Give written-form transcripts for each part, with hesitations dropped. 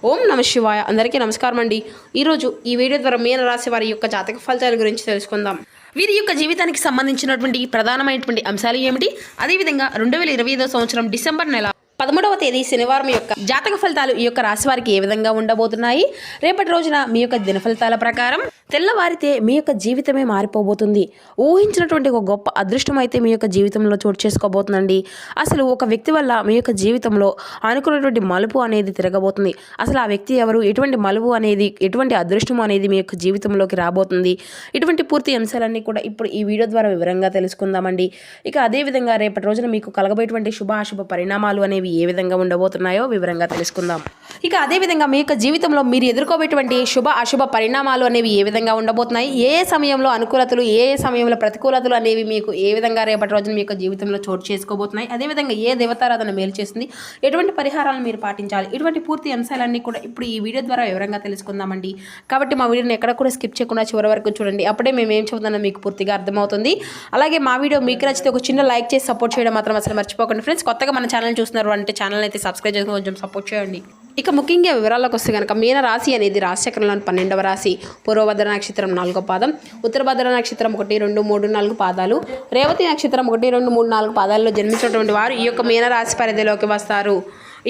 ఓం నమ శివాయ. అందరికీ నమస్కారం అండి. ఈరోజు ఈ వీడియో ద్వారా మీన రాశి వారి యొక్క జాతక ఫలితాల గురించి తెలుసుకుందాం. వీరి యొక్క జీవితానికి సంబంధించినటువంటి ప్రధానమైనటువంటి అంశాలు ఏమిటి, అదేవిధంగా 2025 సంవత్సరం డిసెంబర్ నెల 13వ తేదీ శనివారం యొక్క జాతక ఫలితాలు ఈ యొక్క రాశి వారికి ఏ విధంగా ఉండబోతున్నాయి. రేపటి రోజున మీ యొక్క దిన ఫలితాల ప్రకారం తెల్లవారితే మీ యొక్క జీవితమే మారిపోబోతుంది. ఊహించినటువంటి ఒక గొప్ప అదృష్టం అయితే మీ యొక్క జీవితంలో చోటు చేసుకోబోతుందండి. అసలు ఒక వ్యక్తి వల్ల మీ యొక్క జీవితంలో అనుకున్నటువంటి మలుపు అనేది తిరగబోతుంది. అసలు ఆ వ్యక్తి ఎవరు, ఎటువంటి మలుపు అనేది, ఎటువంటి అదృష్టం అనేది మీ యొక్క జీవితంలోకి రాబోతుంది. ఇటువంటి పూర్తి అంశాలన్నీ కూడా ఇప్పుడు ఈ వీడియో ద్వారా వివరంగా తెలుసుకుందామండి. ఇక అదేవిధంగా రేపటి రోజున మీకు కలగబోయేటువంటి శుభ అశుభ పరిణామాలు అనేవి ఏ విధంగా ఉండబోతున్నాయో వివరంగా తెలుసుకుందాం. ఇక అదేవిధంగా మీ యొక్క జీవితంలో మీరు ఎదుర్కోబోయేటువంటి శుభ అశుభ పరిణామాలు అనేవి ఏ విధంగా ఉండబోతున్నాయి, ఏ సమయంలో అనుకూలతలు, ఏ సమయంలో ప్రతికూలతలు అనేవి మీకు ఏ విధంగా రేపటి రోజున మీ యొక్క జీవితంలో చోటు చేసుకోబోతున్నాయి, అదేవిధంగా ఏ దేవతారాధన మేలు చేస్తుంది, ఎటువంటి పరిహారాలను మీరు పాటించాలి, ఇటువంటి పూర్తి అంశాలన్నీ కూడా ఇప్పుడు ఈ వీడియో ద్వారా వివరంగా తెలుసుకుందామండి. కాబట్టి మా వీడియోని ఎక్కడ కూడా స్కిప్ చేయకుండా చివరి వరకు చూడండి. అప్పుడే మేము ఏం చెబుతున్నామో మీకు పూర్తిగా అర్థమవుతుంది. అలాగే మా వీడియో మీకు నచ్చితే ఒక చిన్న లైక్ చేసి సపోర్ట్ చేయడం మాత్రం అసలు మర్చిపోకండి ఫ్రెండ్స్. కొత్తగా మన ఛానల్ చూస్తున్నారు అంటే ఛానల్ అయితే సబ్స్క్రైబ్ చేసుకుని కొంచెం సపోర్ట్ చేయండి. ఇక ముఖ్యంగా వివరాల్లోకి వస్తే కనుక మీన రాశి అనేది రాశిచక్రంలోని 12వ రాశి. పూర్వభద్ర నక్షత్రం 4వ పాదం, ఉత్తరభద్ర నక్షత్రం 1, 2, 3, 4 పాదాలు, రేవతి నక్షత్రం 1, 2, 3, 4 పాదాల్లో జన్మించినటువంటి వారు ఈ యొక్క మీన రాశి పరిధిలోకి వస్తారు.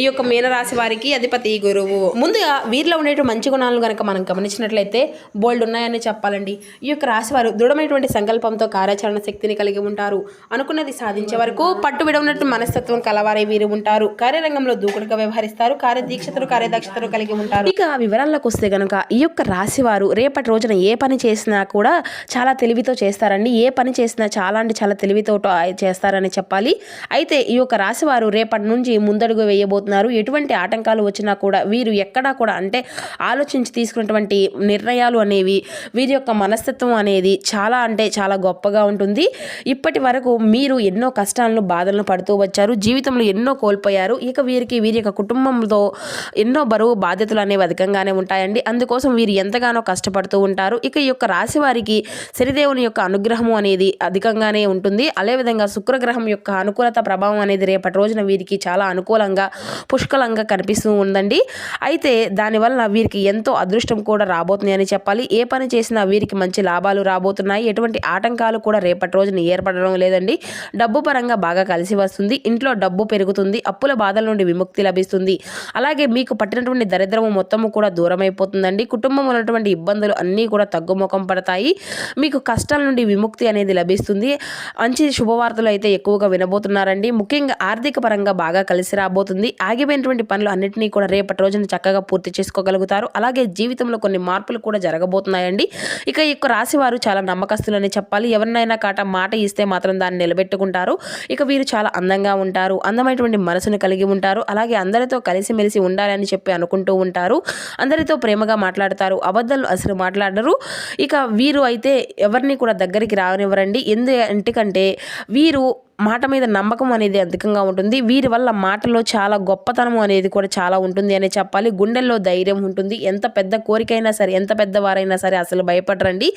ఈ యొక్క మీనరాశి వారికి అధిపతి గురువు. ముందుగా వీరిలో ఉండేటువంటి మంచి గుణాలను కనుక మనం గమనించినట్లయితే బోల్డ్ ఉన్నాయని చెప్పాలండి. ఈ యొక్క రాశి వారు దృఢమైనటువంటి సంకల్పంతో కార్యాచరణ శక్తిని కలిగి ఉంటారు. అనుకున్నది సాధించే వరకు పట్టు విడవనట్టు మనస్తత్వం కలవారే వీరు ఉంటారు. కార్యరంగంలో దూకుడుగా వ్యవహరిస్తారు. కార్యదీక్షతలు కార్యదక్షతలు కలిగి ఉంటారు. ఇక వివరాల్లోకి వస్తే కనుక ఈ యొక్క రాశి వారు రేపటి రోజున ఏ పని చేసినా కూడా చాలా తెలివితో చేస్తారండి. ఏ పని చేసినా చాలా అంటే చాలా తెలివితో చేస్తారని చెప్పాలి. అయితే ఈ యొక్క రాశి వారు రేపటి నుంచి ముందడుగు వేయబోతున్నారు. ఎటువంటి ఆటంకాలు వచ్చినా కూడా వీరు ఎక్కడా కూడా అంటే ఆలోచించి తీసుకున్నటువంటి నిర్ణయాలు అనేవి, వీరి యొక్క మనస్తత్వం అనేది చాలా అంటే చాలా గొప్పగా ఉంటుంది. ఇప్పటి వరకు మీరు ఎన్నో కష్టాలను బాధలను పడుతూ వచ్చారు. జీవితంలో ఎన్నో కోల్పోయారు. ఇక వీరికి వీరి యొక్క కుటుంబంతో ఎన్నో బరువు బాధ్యతలు అనేవి అధికంగానే ఉంటాయండి. అందుకోసం వీరు ఎంతగానో కష్టపడుతూ ఉంటారు. ఇక ఈ యొక్క రాశి వారికి శనిదేవుని యొక్క అనుగ్రహము అనేది అధికంగానే ఉంటుంది. అదేవిధంగా శుక్రగ్రహం యొక్క అనుకూలత ప్రభావం అనేది రేపటి రోజున వీరికి చాలా అనుకూలంగా పుష్కలంగా కనిపిస్తూ ఉందండి. అయితే దానివల్ల వీరికి ఎంతో అదృష్టం కూడా రాబోతుంది అని చెప్పాలి. ఏ పని చేసినా వీరికి మంచి లాభాలు రాబోతున్నాయి. ఎటువంటి ఆటంకాలు కూడా రేపటి రోజున ఏర్పడడం లేదండి. డబ్బు పరంగా బాగా కలిసి వస్తుంది. ఇంట్లో డబ్బు పెరుగుతుంది. అప్పుల బాధల నుండి విముక్తి లభిస్తుంది. అలాగే మీకు పట్టినటువంటి దరిద్రము మొత్తము కూడా దూరం అయిపోతుందండి. కుటుంబంలో ఉన్నటువంటి ఇబ్బందులు అన్నీ కూడా తగ్గుముఖం పడతాయి. మీకు కష్టాల నుండి విముక్తి అనేది లభిస్తుంది. మంచి శుభవార్తలు అయితే ఎక్కువగా వినబోతున్నారండి. ముఖ్యంగా ఆర్థిక పరంగా బాగా కలిసి రాబోతుంది. ఆగిపోయినటువంటి పనులు అన్నింటినీ కూడా రేపటి రోజున చక్కగా పూర్తి చేసుకోగలుగుతారు. అలాగే జీవితంలో కొన్ని మార్పులు కూడా జరగబోతున్నాయండి. ఇక ఈ యొక్క రాశి వారు చాలా నమ్మకస్తులని చెప్పాలి. ఎవరినైనా మాట ఇస్తే మాత్రం దాన్ని నిలబెట్టుకుంటారు. ఇక వీరు చాలా అందంగా ఉంటారు. అందమైనటువంటి మనసును కలిగి ఉంటారు. అలాగే అందరితో కలిసిమెలిసి ఉండాలని చెప్పి అనుకుంటూ ఉంటారు. అందరితో ప్రేమగా మాట్లాడతారు. అబద్ధాలు అసలు మాట్లాడరు. ఇక వీరు అయితే ఎవరిని కూడా దగ్గరికి రానివ్వరండి. ఎందుకంటే వీరు మాట మీద నమ్మకం అనేది అధికంగా ఉంటుంది. వీరి వల్ల మాటలో చాలా గొప్పతనం అనేది కూడా చాలా ఉంటుంది అని చెప్పాలి. గుండెల్లో ధైర్యం ఉంటుంది. ఎంత పెద్ద కోరికైనా సరే, ఎంత పెద్దవారైనా సరే అసలు భయపడరండి.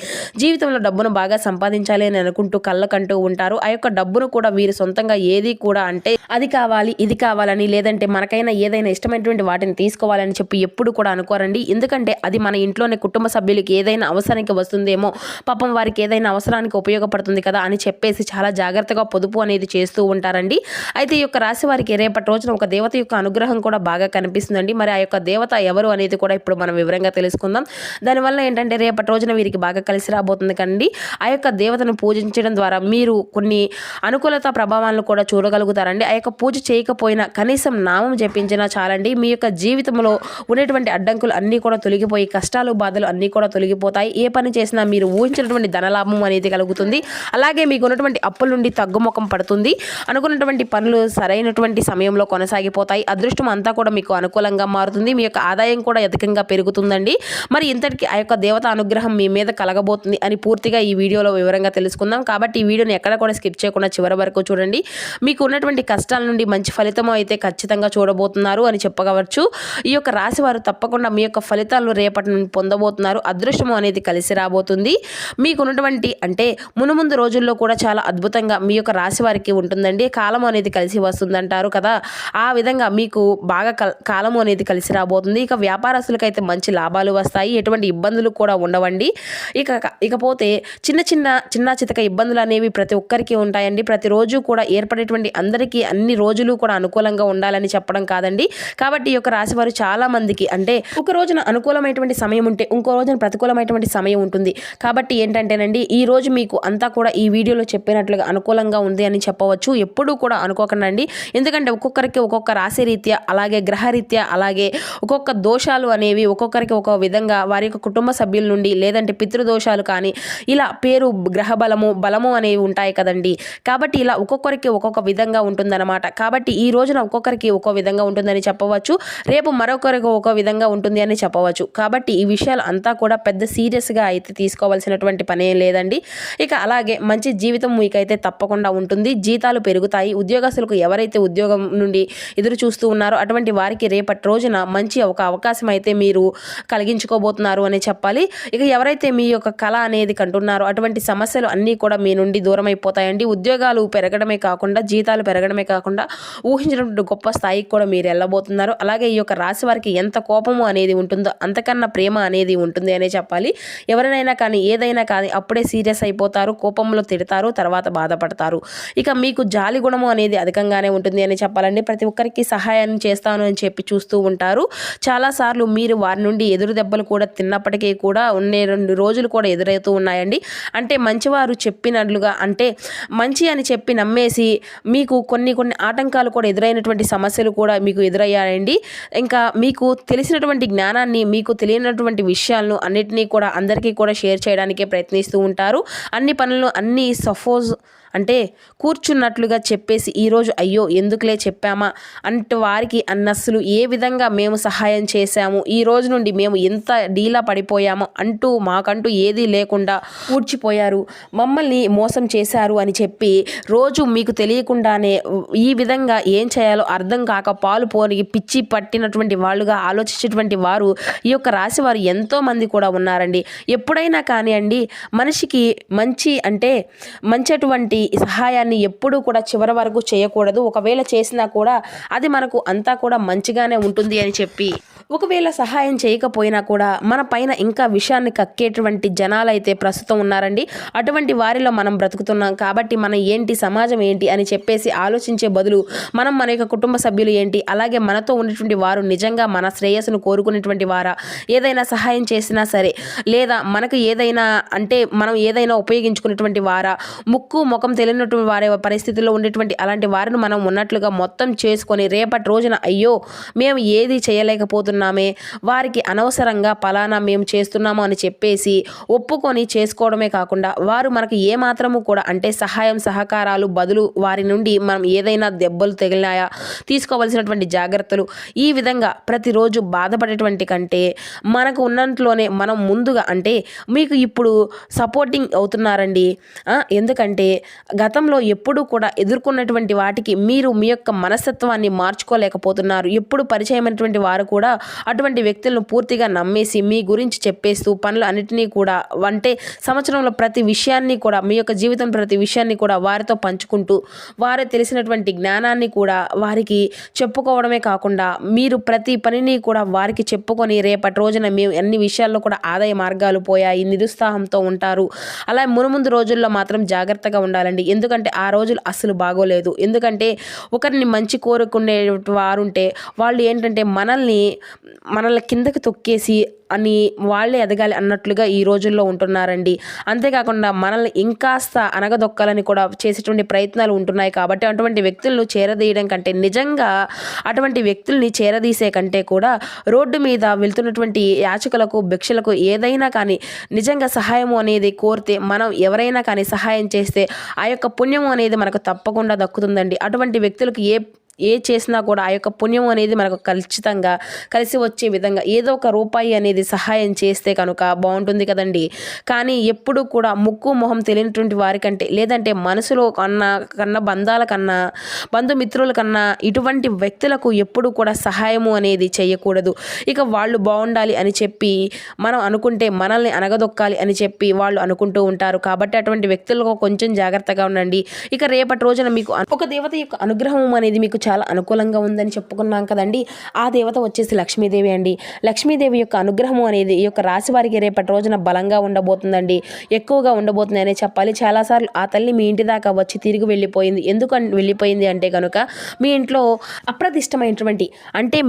జీవితంలో డబ్బును బాగా సంపాదించాలి అని అనుకుంటూ కళ్ళకంటూ ఉంటారు. ఆ యొక్క డబ్బును కూడా వీరు సొంతంగా ఏది కూడా అంటే అది కావాలి ఇది కావాలని, లేదంటే మనకైనా ఏదైనా ఇష్టమైనటువంటి వాటిని తీసుకోవాలని చెప్పి ఎప్పుడు కూడా అనుకోరండి. ఎందుకంటే అది మన ఇంట్లోనే కుటుంబ సభ్యులకి ఏదైనా అవసరానికి వస్తుందేమో, పాపం వారికి ఏదైనా అవసరానికి ఉపయోగపడుతుంది కదా అని చెప్పేసి చాలా జాగ్రత్తగా పొదుపు అనేది చేస్తూ ఉంటారండి. అయితే ఈ యొక్క రాశి వారికి రేపటి రోజున ఒక దేవత యొక్క అనుగ్రహం కూడా బాగా కనిపిస్తుందండి. మరి ఆ యొక్క దేవత ఎవరు అనేది కూడా ఇప్పుడు మనం వివరంగా తెలుసుకుందాం. దానివల్ల ఏంటంటే రేపటి రోజున వీరికి బాగా కలిసి రాబోతుంది కండి. ఆ యొక్క దేవతను పూజించడం ద్వారా మీరు కొన్ని అనుకూలత ప్రభావాలను కూడా చూడగలుగుతారండి. ఆ యొక్క పూజ చేయకపోయినా కనీసం నామం జపించినా చాలండి. మీ యొక్క జీవితంలో ఉన్నటువంటి అడ్డంకులు అన్నీ కూడా తొలగిపోయి కష్టాలు బాధలు అన్నీ కూడా తొలగిపోతాయి. ఏ పని చేసినా మీరు ఊహించినటువంటి ధనలాభం అనేది కలుగుతుంది. అలాగే మీకు ఉన్నటువంటి అప్పుల నుండి తగ్గుముఖం పడుతుంది. అనుకున్నటువంటి పనులు సరైనటువంటి సమయంలో కొనసాగిపోతాయి. అదృష్టం అంతా కూడా మీకు అనుకూలంగా మారుతుంది. మీ యొక్క ఆదాయం కూడా అధికంగా పెరుగుతుందండి. మరి ఇంతటికి ఆ యొక్క దేవత అనుగ్రహం మీ మీద కలగబోతుంది అని పూర్తిగా ఈ వీడియోలో వివరంగా తెలుసుకుందాం. కాబట్టి ఈ వీడియోని ఎక్కడ కూడా స్కిప్ చేయకుండా చివరి వరకు చూడండి. మీకు ఉన్నటువంటి కష్టాల నుండి మంచి ఫలితం అయితే ఖచ్చితంగా చూడబోతున్నారు అని చెప్పవచ్చు. ఈ యొక్క రాశి వారు తప్పకుండా మీ యొక్క ఫలితాలను రేపటి నుండి పొందబోతున్నారు. అదృష్టం అనేది కలిసి రాబోతుంది. మీకు ఉన్నటువంటి అంటే మునుముందు రోజుల్లో కూడా చాలా అద్భుతంగా మీ యొక్క రాశి వారికి ఉంటుందండి. కాలం అనేది కలిసి వస్తుందంటారు కదా, ఆ విధంగా మీకు బాగా కాలము అనేది కలిసి రాబోతుంది. ఇక వ్యాపారస్తులకైతే మంచి లాభాలు వస్తాయి, ఎటువంటి ఇబ్బందులు కూడా ఉండవండి. ఇకపోతే చిన్న చితక ఇబ్బందులు అనేవి ప్రతి ఒక్కరికి ఉంటాయండి. ప్రతిరోజు కూడా ఏర్పడేటువంటి అందరికీ అన్ని రోజులు కూడా అనుకూలంగా ఉండాలని చెప్పడం కాదండి. కాబట్టి ఈ యొక్క రాశి వారు చాలా మందికి అంటే ఒక రోజున అనుకూలమైనటువంటి సమయం ఉంటే ఇంకో రోజున ప్రతికూలమైనటువంటి సమయం ఉంటుంది. కాబట్టి ఏంటంటేనండి, ఈ రోజు మీకు అంతా కూడా ఈ వీడియోలో చెప్పినట్లుగా అనుకూలంగా ఉంది అని చెప్పవచ్చు. ఎప్పుడూ కూడా అనుకోకండి, ఎందుకంటే ఒక్కొక్కరికి ఒక్కొక్క రాశి రీత్యా, అలాగే గ్రహరీత్యా, అలాగే ఒక్కొక్క దోషాలు అనేవి ఒక్కొక్కరికి ఒక విధంగా వారి యొక్క కుటుంబ సభ్యుల నుండి లేదంటే పితృదోషాలు కానీ ఇలా పేరు గ్రహ బలము అనేవి ఉంటాయి కదండి. కాబట్టి ఇలా ఒక్కొక్కరికి ఒక్కొక్క విధంగా ఉంటుందన్నమాట. కాబట్టి ఈ రోజున ఒక్కొక్కరికి ఒక్కో విధంగా ఉంటుందని చెప్పవచ్చు, రేపు మరొకరికి ఒక్కో విధంగా ఉంటుంది అని చెప్పవచ్చు. కాబట్టి ఈ విషయాలు అంతా కూడా పెద్ద సీరియస్గా అయితే తీసుకోవాల్సినటువంటి పనే లేదండి. ఇక అలాగే మంచి జీవితం మీకైతే తప్పకుండా ఉంటుంది, జీతాలు పెరుగుతాయి. ఉద్యోగస్తులకు ఎవరైతే ఉద్యోగం నుండి ఎదురు చూస్తూ ఉన్నారో అటువంటి వారికి రేపటి రోజున మంచి ఒక అవకాశం అయితే మీరు కలిగించుకోబోతున్నారు అని చెప్పాలి. ఇక ఎవరైతే మీ యొక్క కళ అనేది కంటున్నారో అటువంటి సమస్యలు అన్నీ కూడా మీ నుండి దూరం అయిపోతాయండి. ఉద్యోగాలు పెరగడమే కాకుండా, జీతాలు పెరగడమే కాకుండా ఊహించినటువంటి గొప్ప స్థాయికి కూడా మీరు వెళ్ళబోతున్నారు. అలాగే ఈ యొక్క రాశి వారికి ఎంత కోపము అనేది ఉంటుందో అంతకన్నా ప్రేమ అనేది ఉంటుంది అనే చెప్పాలి. ఎవరినైనా కానీ ఏదైనా కానీ అప్పుడే సీరియస్ అయిపోతారు, కోపంలో తిడతారు, తర్వాత బాధపడతారు. ఇక మీకు జాలి గుణము అనేది అధికంగానే ఉంటుంది అని చెప్పాలండి. ప్రతి ఒక్కరికి సహాయాన్ని చేస్తాను అని చెప్పి చూస్తూ ఉంటారు. చాలాసార్లు మీరు వారి నుండి ఎదురు దెబ్బలు కూడా తిన్నప్పటికీ కూడా 2 రోజులు కూడా ఎదురవుతూ ఉన్నాయండి. అంటే మంచివారు చెప్పినట్లుగా అంటే మంచి అని చెప్పి నమ్మేసి మీకు కొన్ని ఆటంకాలు కూడా ఎదురైనటువంటి సమస్యలు కూడా మీకు ఎదురయ్యాయండి. ఇంకా మీకు తెలిసినటువంటి జ్ఞానాన్ని, మీకు తెలియనటువంటి విషయాలను అన్నిటినీ కూడా అందరికీ కూడా షేర్ చేయడానికే ప్రయత్నిస్తూ ఉంటారు. అన్ని పనులను అంటే కూర్చున్నట్లుగా చెప్పేసి ఈరోజు అయ్యో ఎందుకులే చెప్పామా అంటూ వారికి అన్నస్సులు ఏ విధంగా మేము సహాయం చేశాము, ఈ రోజు నుండి మేము ఎంత డీలా పడిపోయామో అంటూ మాకంటూ ఏదీ లేకుండా ఊడ్చిపోయారు, మమ్మల్ని మోసం చేశారు అని చెప్పి రోజు మీకు తెలియకుండానే ఈ విధంగా ఏం చేయాలో అర్థం కాక పాలు పోని పిచ్చి పట్టినటువంటి వాళ్ళుగా ఆలోచించేటువంటి వారు ఈ యొక్క రాశి వారు ఎంతోమంది కూడా ఉన్నారండి. ఎప్పుడైనా కానివ్వండి, మనిషికి మంచిటువంటి సహాయాన్ని ఎప్పుడూ కూడా చివరి వరకు చేయకూడదు. ఒకవేళ చేసినా కూడా అది మనకు అంతా కూడా మంచిగానే ఉంటుంది అని చెప్పి, ఒకవేళ సహాయం చేయకపోయినా కూడా మన పైన ఇంకా విషయాన్ని కక్కేటువంటి జనాలైతే ప్రస్తుతం ఉన్నారండి. అటువంటి వారిలో మనం బ్రతుకుతున్నాం. కాబట్టి మనం ఏంటి, సమాజం ఏంటి అని చెప్పేసి ఆలోచించే బదులు మన యొక్క కుటుంబ సభ్యులు ఏంటి, అలాగే మనతో ఉన్నటువంటి వారు నిజంగా మన శ్రేయస్సును కోరుకునేటువంటి వారా, ఏదైనా సహాయం చేసినా సరే, లేదా మనకు ఏదైనా మనం ఏదైనా ఉపయోగించుకునేటువంటి వారా, ముక్కు ముఖం తెలియనటువంటి వారి పరిస్థితుల్లో ఉండేటువంటి అలాంటి వారిని మనం ఉన్నట్లుగా మొత్తం చేసుకొని రేపటి రోజున అయ్యో మేము ఏది చేయలేకపోతున్నామే, వారికి అనవసరంగా పలానా మేము చేస్తున్నాము అని చెప్పేసి ఒప్పుకొని చేసుకోవడమే కాకుండా వారు మనకు ఏమాత్రము కూడా సహాయం సహకారాలు బదులు వారి నుండి మనం ఏదైనా దెబ్బలు తగిలినాయా, తీసుకోవాల్సినటువంటి జాగ్రత్తలు, ఈ విధంగా ప్రతిరోజు బాధపడేటువంటి కంటే మనకు ఉన్నట్లోనే మనం ముందుగా మీకు ఇప్పుడు సపోర్టింగ్ అవుతున్నారండి. ఎందుకంటే గతంలో ఎప్పుడూ కూడా ఎదుర్కొన్నటువంటి వాటికి మీరు మీ యొక్క మనస్తత్వాన్ని మార్చుకోలేకపోతున్నారు. ఎప్పుడు పరిచయమైనటువంటి వారు కూడా అటువంటి వ్యక్తులను పూర్తిగా నమ్మేసి మీ గురించి చెప్పేస్తూ పనులు అన్నిటినీ కూడా సంవత్సరంలో ప్రతి విషయాన్ని కూడా, మీ యొక్క జీవితం ప్రతి విషయాన్ని కూడా వారితో పంచుకుంటూ వారు తెలిసినటువంటి జ్ఞానాన్ని కూడా వారికి చెప్పుకోవడమే కాకుండా మీరు ప్రతి పనిని కూడా వారికి చెప్పుకొని రేపటి రోజున మేము అన్ని విషయాల్లో కూడా ఆదాయ మార్గాలు పోయాయి, నిరుత్సాహంతో ఉంటారు. అలా మునుముందు రోజుల్లో మాత్రం జాగ్రత్తగా ఉండాలండి. ఎందుకంటే ఆ రోజులు అస్సలు బాగోలేదు. ఎందుకంటే ఒకరిని మంచి కోరుకునే వారుంటే వాళ్ళు మనల్ని కిందకి తొక్కేసి అని వాళ్ళే ఎదగాలి అన్నట్లుగా ఈ రోజుల్లో ఉంటున్నారండి. అంతేకాకుండా మనల్ని ఇంకాస్త అనగదొక్కాలని కూడా చేసేటువంటి ప్రయత్నాలు ఉంటున్నాయి. కాబట్టి అటువంటి వ్యక్తులను చేరదీయడం కంటే, నిజంగా అటువంటి వ్యక్తుల్ని చేరదీసే కంటే కూడా రోడ్డు మీద వెళ్తున్నటువంటి యాచకులకు, భిక్షలకు ఏదైనా కానీ నిజంగా సహాయము అనేది కోరితే, మనం ఎవరైనా కానీ సహాయం చేస్తే ఆ యొక్క పుణ్యము అనేది మనకు తప్పకుండా దక్కుతుందండి. అటువంటి వ్యక్తులకు ఏ చేసినా కూడా ఆ యొక్క పుణ్యం అనేది మనకు ఖచ్చితంగా కలిసి వచ్చే విధంగా ఏదో ఒక రూపాయి అనేది సహాయం చేస్తే కనుక బాగుంటుంది కదండి. కానీ ఎప్పుడు కూడా ముక్కు మొహం తెలియనటువంటి వారికంటే లేదంటే మనసులో కన్నా బంధాల కన్నా బంధుమిత్రుల కన్నా ఇటువంటి వ్యక్తులకు ఎప్పుడు కూడా సహాయము అనేది చేయకూడదు. ఇక వాళ్ళు బాగుండాలి అని చెప్పి మనం అనుకుంటే మనల్ని అనగదొక్కాలి అని చెప్పి వాళ్ళు అనుకుంటూ ఉంటారు. కాబట్టి అటువంటి వ్యక్తులకు కొంచెం జాగ్రత్తగా ఉండండి. ఇక రేపటి రోజున మీకు ఒక దేవత యొక్క అనుగ్రహం అనేది మీకు చాలా అనుకూలంగా ఉందని చెప్పుకున్నాం కదండి. ఆ దేవత వచ్చేసి లక్ష్మీదేవి అండి. లక్ష్మీదేవి యొక్క అనుగ్రహం అనేది ఈ యొక్క రాశి వారికి రేపటి రోజున బలంగా ఉండబోతుందండి, ఎక్కువగా ఉండబోతుంది అనే చెప్పాలి. చాలాసార్లు ఆ తల్లి మీ ఇంటి దాకా వచ్చి తిరిగి వెళ్ళిపోయింది. ఎందుకు వెళ్ళిపోయింది అంటే కనుక మీ ఇంట్లో అప్రదిష్టమైనటువంటి అంటే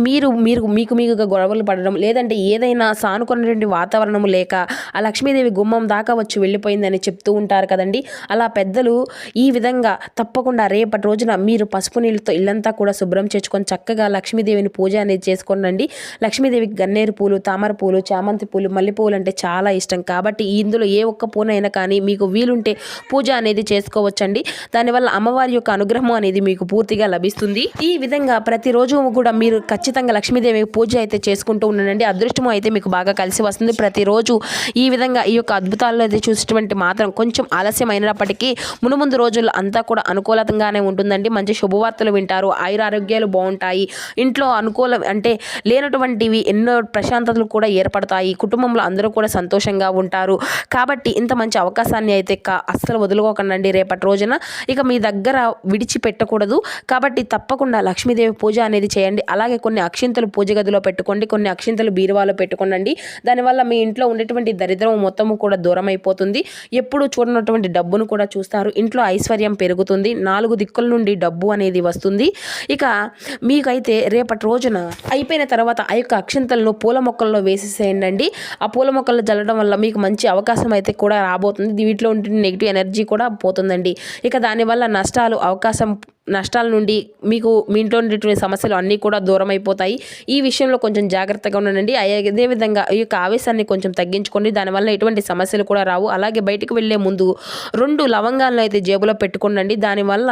మీకుగా గొడవలు పడడం లేదంటే ఏదైనా సానుకున్నటువంటి వాతావరణం లేక ఆ లక్ష్మీదేవి గుమ్మం దాకా వచ్చి వెళ్ళిపోయిందని చెప్తూ ఉంటారు కదండి. అలా పెద్దలు ఈ విధంగా తప్పకుండా రేపటి రోజున మీరు పసుపు నీళ్ళతో ఇల్లంతా కూడా శుభ్రం చేసుకొని చక్కగా లక్ష్మీదేవిని పూజ అనేది చేసుకోండి. లక్ష్మీదేవికి గన్నేరు పూలు, తామర పూలు, చామంతి పూలు, మల్లె పూలు అంటే చాలా ఇష్టం. కాబట్టి ఇందులో ఏ ఒక్క పూనైనా కానీ మీకు వీలుంటే పూజ అనేది చేసుకోవచ్చండి. దానివల్ల అమ్మవారి యొక్క అనుగ్రహం అనేది మీకు పూర్తిగా లభిస్తుంది. ఈ విధంగా ప్రతిరోజు కూడా మీరు ఖచ్చితంగా లక్ష్మీదేవి పూజ అయితే చేసుకుంటూ ఉండండి. అదృష్టము అయితే మీకు బాగా కలిసి వస్తుంది. ప్రతిరోజు ఈ విధంగా ఈ యొక్క అద్భుతాలను అయితే చూసేటువంటి మాత్రం కొంచెం ఆలస్యమైనప్పటికీ మునుముందు రోజుల్లో అంతా కూడా అనుకూలంగానే ఉంటుందండి. మంచి శుభవార్తలు వింటారు, ఆయురారోగ్యాలు బాగుంటాయి, ఇంట్లో అనుకూలం అంటే లేనటువంటివి ఎన్నో ప్రశాంతతలు కూడా ఏర్పడతాయి, కుటుంబంలో అందరూ కూడా సంతోషంగా ఉంటారు. కాబట్టి ఇంత మంచి అవకాశాన్ని అయితే అస్సలు వదులుకోకండి రేపటి రోజున. ఇక మీ దగ్గర విడిచిపెట్టకూడదు. కాబట్టి తప్పకుండా లక్ష్మీదేవి పూజ అనేది చేయండి. అలాగే కొన్ని అక్షింతలు పూజ గదిలో పెట్టుకోండి, కొన్ని అక్షింతలు బీరువాలో పెట్టుకోండి. దానివల్ల మీ ఇంట్లో ఉండేటువంటి దరిద్రం మొత్తము కూడా దూరం అయిపోతుంది. ఎప్పుడు చూడనటువంటి డబ్బును కూడా చూస్తారు, ఇంట్లో ఐశ్వర్యం పెరుగుతుంది, 4 దిక్కుల నుండి డబ్బు అనేది వస్తుంది. ఇక మీకైతే రేపటి రోజున అయిపోయిన తర్వాత ఆ యొక్క అక్షింతలను పూల మొక్కల్లో వేసేసేయండి. ఆ పూల మొక్కల్లో జల్లడం వల్ల మీకు మంచి అవకాశం అయితే కూడా రాబోతుంది. వీటిలో ఉండే నెగిటివ్ ఎనర్జీ కూడా పోతుందండి. ఇక దానివల్ల నష్టాల నుండి మీకు మీ ఇంట్లో ఉండేటువంటి సమస్యలు అన్నీ కూడా దూరం అయిపోతాయి. ఈ విషయంలో కొంచెం జాగ్రత్తగా ఉండండి. అదేవిధంగా ఈ యొక్క ఆవేశాన్ని కొంచెం తగ్గించుకోండి. దానివల్ల ఎటువంటి సమస్యలు కూడా రావు. అలాగే బయటకు వెళ్ళే ముందు 2 లవంగాలను అయితే జేబులో పెట్టుకోండి. దానివల్ల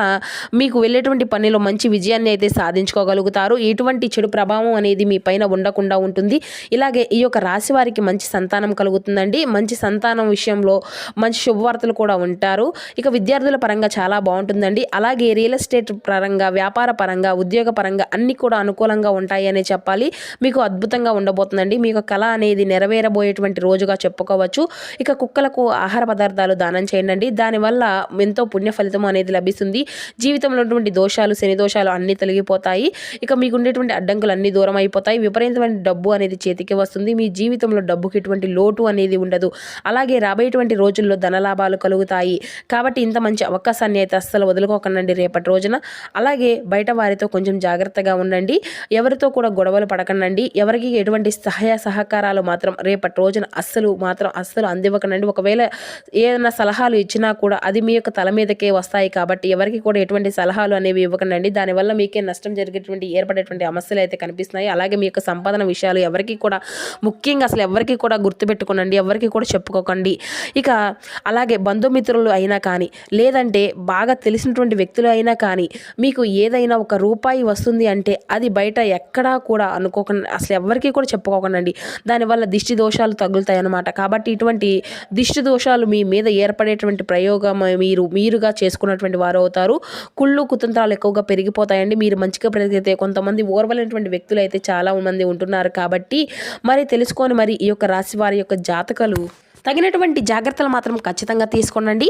మీకు వెళ్ళేటువంటి పనిలో మంచి విజయాన్ని అయితే సాధించుకోగలుగుతారు. ఎటువంటి చెడు ప్రభావం అనేది మీ పైన ఉండకుండా ఉంటుంది. ఇలాగే ఈ యొక్క రాశి వారికి మంచి సంతానం కలుగుతుందండి. మంచి సంతానం విషయంలో మంచి శుభవార్తలు కూడా ఉంటారు. ఇక విద్యార్థుల పరంగా చాలా బాగుంటుందండి. అలాగే రియల్ ఎస్టేట్ పరంగా, వ్యాపార పరంగా, ఉద్యోగ పరంగా అన్ని కూడా అనుకూలంగా ఉంటాయి అనే చెప్పాలి. మీకు అద్భుతంగా ఉండబోతుందండి. మీకు కళ అనేది నెరవేరబోయేటువంటి రోజుగా చెప్పుకోవచ్చు. ఇక కుక్కలకు ఆహార పదార్థాలు దానం చేయండి. దానివల్ల ఎంతో పుణ్య ఫలితం అనేది లభిస్తుంది. జీవితంలో ఉన్నటువంటి దోషాలు, శని దోషాలు అన్నీ తొలగిపోతాయి. ఇక మీకు ఉండేటువంటి అడ్డంకులు అన్నీ దూరం అయిపోతాయి. విపరీతమైన డబ్బు అనేది చేతికి వస్తుంది. మీ జీవితంలో డబ్బుకి ఎటువంటి లోటు అనేది ఉండదు. అలాగే రాబోయేటువంటి రోజుల్లో ధనలాభాలు కలుగుతాయి. కాబట్టి ఇంత మంచి అవకాశాన్ని అయితే అస్సలు వదులుకోకండి రేపటి రోజున. అలాగే బయట వారితో కొంచెం జాగ్రత్తగా ఉండండి. ఎవరితో కూడా గొడవలు పడకండి. ఎవరికి ఎటువంటి సహాయ సహకారాలు మాత్రం రేపటి రోజున అస్సలు అందివ్వకండి. ఒకవేళ ఏదైనా సలహాలు ఇచ్చినా కూడా అది మీ యొక్క తల మీదకే వస్తాయి. కాబట్టి ఎవరికి కూడా ఎటువంటి సలహాలు అనేవి ఇవ్వకండి. దానివల్ల మీకే నష్టం ఏర్పడేటువంటి సమస్యలు అయితే కనిపిస్తున్నాయి. అలాగే మీ యొక్క సంపాదన విషయాలు ఎవరికి కూడా ముఖ్యంగా అసలు ఎవరికి కూడా గుర్తుపెట్టుకోనండి, ఎవరికి కూడా చెప్పుకోకండి. ఇక అలాగే బంధుమిత్రులు అయినా కానీ లేదంటే బాగా తెలిసినటువంటి వ్యక్తులు అయినా కానీ మీకు ఏదైనా ఒక రూపాయి వస్తుంది అంటే అది బయట ఎక్కడా కూడా అనుకోకుండా అసలు ఎవరికి కూడా చెప్పుకోకండి. దానివల్ల దిష్టి దోషాలు తగులుతాయి అన్నమాట. కాబట్టి ఇటువంటి దిష్టి దోషాలు మీ మీద ఏర్పడేటువంటి ప్రయోగం మీరుగా చేసుకున్నటువంటి వారు అవుతారు. కుళ్ళు కుతంత్రాలు ఎక్కువగా పెరిగిపోతాయండి. మీరు మంచిగా పెరిగితే కొంతమంది ఓర్వలేనటువంటి వ్యక్తులు అయితే చాలా మంది ఉంటున్నారు. కాబట్టి తెలుసుకొని ఈ యొక్క రాశి వారి యొక్క జాతకాలు తగినటువంటి జాగ్రత్తలు మాత్రం ఖచ్చితంగా తీసుకోండి.